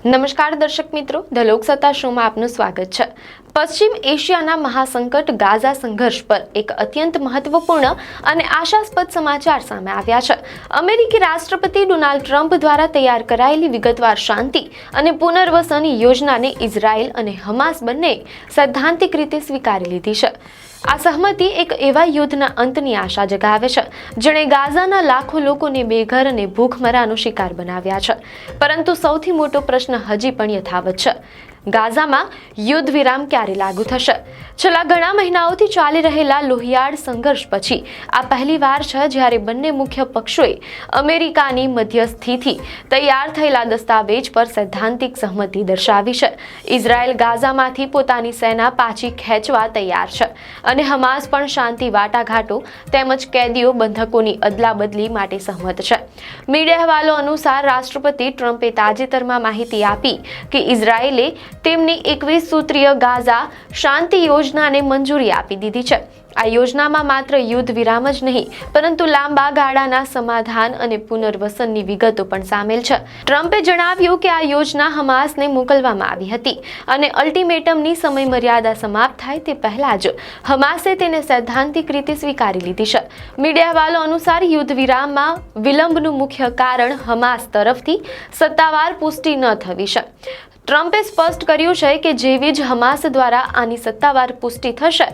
નમસ્કાર દર્શક મિત્રો, ધ લોકસત્તા શોમાં આપનું સ્વાગત છે। પશ્ચિમ એશિયાના મહાસંકટ ગાઝા સંઘર્ષ પર એક અત્યંત મહત્વપૂર્ણ અને આશાસ્પદ સમાચાર સામે આવ્યા છે। અમેરિકી રાષ્ટ્રપતિ ડોનાલ્ડ ટ્રમ્પ દ્વારા તૈયાર કરાયેલી વિગતવાર શાંતિ અને પુનર્વસન યોજનાને ઇઝરાયલ અને હમાસ બંને સૈદ્ધાંતિક રીતે સ્વીકારી લીધી છે। આ સહમતિ એક એવા યુદ્ધના અંતની આશા જગાવે છે જેણે ગાઝાના લાખો લોકોને બેઘર અને ભૂખમરાનો શિકાર બનાવ્યા છે, પરંતુ સૌથી મોટો પ્રશ્ન હજી પણ યથાવત છે। ગાઝામાં યુદ્ધ વિરામ ક્યારે લાગુ થશે? છેલ્લા ઘણા મહિનાઓથી ચાલી રહેલા લોહિયાળ સંઘર્ષ પછી આ પહેલીવાર છે જ્યારે બંને મુખ્ય પક્ષોએ અમેરિકાની મધ્યસ્થીથી તૈયાર થયેલા દસ્તાવેજ પર સૈદ્ધાંતિક સહમતિ દર્શાવી છે। ઇઝરાયલ ગાઝામાંથી પોતાની સેના પાછી ખેંચવા તૈયાર છે અને હમાસ પણ શાંતિ વાટાઘાટો તેમજ કેદીઓ બંધકોની અદલાબદલી માટે સહમત છે। મીડિયા અહેવાલો અનુસાર રાષ્ટ્રપતિ ટ્રમ્પે તાજેતરમાં માહિતી આપી કે ઇઝરાયેલે તેમની 21 સૂત્રીય ગાઝા શાંતિ યોજનાને મંજૂરી આપી દીધી છે। આ યોજનામાં માત્ર યુદ્ધ વિરામ જ નહીં, પરંતુ લાંબા ગાળાના સમાધાન અને પુનર્વસનની વિગતો પણ સામેલ છે। ટ્રમ્પે જણાવ્યું કે આ યોજના હમાસને મોકલવામાં આવી હતી અને અલ્ટિમેટમની સમયમર્યાદા સમાપ્ત થાય તે પહેલા જ હમાસે તેને સૈદ્ધાંતિક રીતે સ્વીકારી લીધી છે। મીડિયા અહેવાલો અનુસાર યુદ્ધ વિરામમાં વિલંબનું મુખ્ય કારણ હમાસ તરફથી સત્તાવાર પુષ્ટિ ન થવી છે। ટ્રમ્પે સ્પષ્ટ કર્યું છે કે જેવી જ હમાસ દ્વારા આની સત્તાવાર પુષ્ટિ થશે,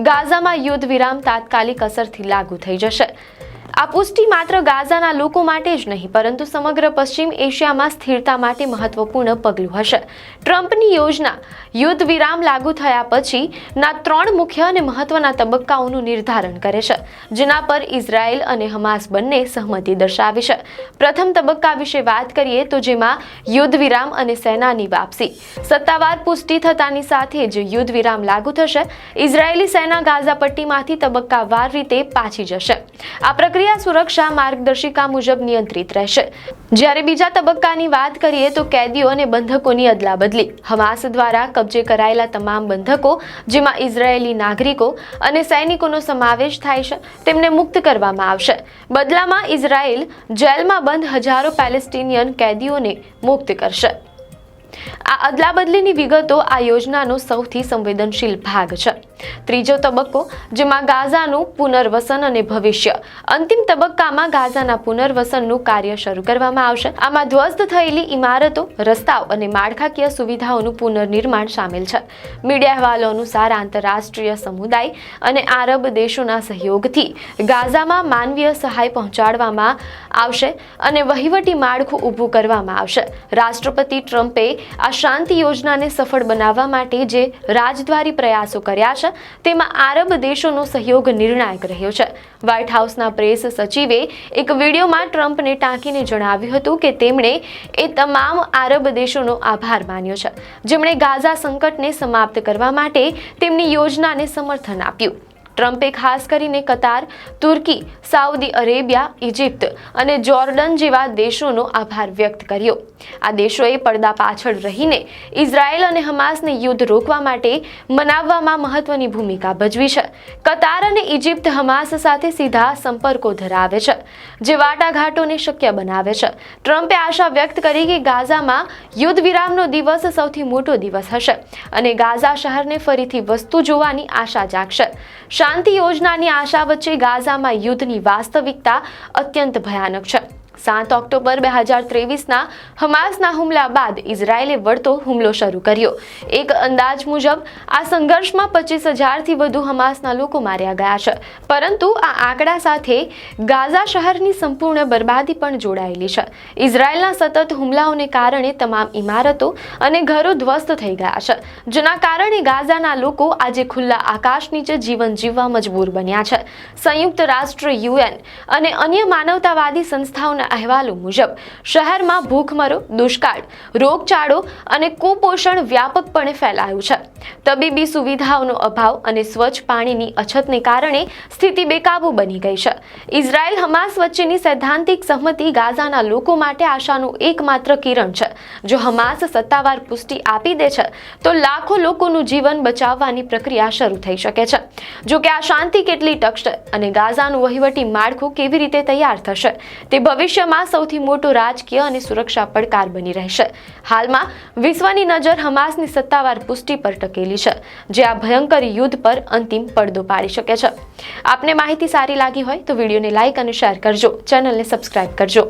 ગાઝામાં યુદ્ધ વિરામ તાત્કાલિક અસરથી લાગુ થઈ જશે। આ પુષ્ટિ માત્ર ગાઝાના લોકો માટે જ નહીં, પરંતુ સમગ્ર પશ્ચિમ એશિયામાં સ્થિરતા માટે મહત્વપૂર્ણ પગલું હશે। ટ્રમ્પની યોજના યુદ્ધ વિરામ લાગુ થયા પછીના 3 મુખ્ય અને મહત્વના તબક્કાઓનું નિર્ધારણ કરે છે, જેના પર ઇઝરાયલ અને હમાસ બંને સહમતિ દર્શાવી છે। પ્રથમ તબક્કા વિશે વાત કરીએ તો જેમાં યુદ્ધ વિરામ અને સેનાની વાપસી। સત્તાવાર પુષ્ટિ થતાની સાથે જ યુદ્ધ વિરામ લાગુ થશે। ઇઝરાયેલી સેના ગાઝા પટ્ટીમાંથી તબક્કાવાર રીતે પાછી જશે। આ પ્રક્રિયા સુરક્ષા માર્ગદર્શિકા મુજબ નિયંત્રિત રહેશે। જ્યારે બીજા તબક્કાની વાત કરીએ તો કેદીઓ અને બંધકોની અદલાબદલી। હમાસ દ્વારા કબજે કરાયેલા તમામ બંધકો, જેમાં ઇઝરાયેલી નાગરિકો અને સૈનિકોનો સમાવેશ થાય છે, તેમને મુક્ત કરવામાં આવશે। બદલામાં ઇઝરાયેલ જેલમાં બંધ હજારો પેલેસ્ટિનિયન કેદીઓને મુક્ત કરશે। આ અદલાબદલીની વિગતો આ યોજનાનો સૌથી સંવેદનશીલ ભાગ છે। ત્રીજો તબક્કો, જેમાં ગાઝાનું પુનર્વસન અને ભવિષ્ય। અંતિમ તબક્કામાં ગાઝાના પુનર્વસનનું કાર્ય શરૂ કરવામાં આવશે। આમાં ધ્વસ્ત થયેલી ઇમારતો, રસ્તાઓ અને માળખાકીય સુવિધાઓનું પુનર્નિર્માણ સામેલ છે। મીડિયા અહેવાલો અનુસાર આંતરરાષ્ટ્રીય સમુદાય અને આરબ દેશોના સહયોગથી ગાઝામાં માનવીય સહાય પહોંચાડવામાં આવશે અને વહીવટી માળખું ઊભું કરવામાં આવશે। રાષ્ટ્રપતિ ટ્રમ્પે આ શાંતિ યોજનાને સફળ બનાવવા માટે જે રાજદ્વારી પ્રયાસો કર્યા છે, તેમાં આરબ દેશોનો સહયોગ નિર્ણાયક રહ્યો છે। વ્હાઇટ હાઉસના પ્રેસ સચિવે એક વિડીયોમાં ટ્રમ્પને ટાંકીને જણાવ્યું હતું કે તેમણે એ તમામ આરબ દેશોનો આભાર માન્યો છે જેમણે ગાઝા સંકટને સમાપ્ત કરવા માટે તેમની યોજનાને સમર્થન આપ્યું। ટ્રમ્પે ખાસ કરીને કતાર, તુર્કી, સાઉદી અરેબિયા, ઇજિપ્ત અને જોર્ડન જેવા દેશોનો આભાર વ્યક્ત કર્યો। આ દેશોએ પડદા પાછળ રહીને ઇઝરાયલ અને હમાસને યુદ્ધ રોકવા માટે મનાવવામાં મહત્વની ભૂમિકા ભજવી છે। કતાર અને ઇજિપ્ત હમાસ સાથે સીધા સંપર્કો ધરાવે છે, જે વાટાઘાટોને શક્ય બનાવે છે। ટ્રમ્પે આશા વ્યક્ત કરી કે ગાઝામાં યુદ્ધ વિરામનો દિવસ સૌથી મોટો દિવસ હશે અને ગાઝા શહેરને ફરીથી વસતું જોવાની આશા જાગશે। શાંતિ યોજનાની આશા વચ્ચે ગાઝામાં યુદ્ધની વાસ્તવિકતા અત્યંત ભયાનક છે। 7 ઓક્ટોબર 2023ના હમાસના હુમલા બાદ ઇઝરાયેલે વળતો હુમલો શરૂ કર્યો। એક અંદાજ મુજબ આ સંઘર્ષમાં 25,000થી વધુ હમાસના લોકો માર્યા ગયા છે, પરંતુ આ આંકડા સાથે ગાઝા શહેરની સંપૂર્ણ બરબાદી પણ જોડાયેલી છે। ઇઝરાયેલના સતત હુમલાઓને કારણે તમામ ઇમારતો અને ઘરો ધ્વસ્ત થઈ ગયા છે, જેના કારણે ગાઝાના લોકો આજે ખુલ્લા આકાશ નીચે જીવન જીવવા મજબૂર બન્યા છે। સંયુક્ત રાષ્ટ્ર, UN અને અન્ય માનવતાવાદી સંસ્થાઓના અહેવાલો મુજબ શહેરમાં ભૂખમરો, દુષ્કાળ, રોગચાળો અને કુપોષણ વ્યાપકપણે ફેલાયું છે। તબીબી સુવિધાઓનો અભાવ અને સ્વચ્છ પાણીની અછતને કારણે સ્થિતિ બેકાબૂ બની ગઈ છે। ઇઝરાયલ હમાસ વચ્ચેની સૈદ્ધાંતિક સહમતિ ગાઝાના લોકો માટે આશાનું એકમાત્ર કિરણ છે। જો હમાસ સત્તાવાર પુષ્ટિ આપી દે છે તો લાખો લોકોનું જીવન બચાવવાની પ્રક્રિયા શરૂ થઈ શકે છે। જો કે આ શાંતિ કેટલી ટકશે અને ગાઝાનું વહીવટી માળખું કેવી રીતે તૈયાર થશે તે ભવિષ્ય ભવિષ્યમાં સૌથી મોટો રાજકીય અને સુરક્ષા પડકાર બની રહેશે. હાલમાં વિશ્વની નજર હમાસની સત્તાવાર પુષ્ટિ પર ટકેલી છે, જે આ ભયંકર યુદ્ધ પર અંતિમ પડદો પાડી શકે છે. આપને માહિતી સારી લાગી હોય તો વિડીયોને લાઇક અને શેર કરજો, ચેનલને સબસ્ક્રાઇબ કરજો.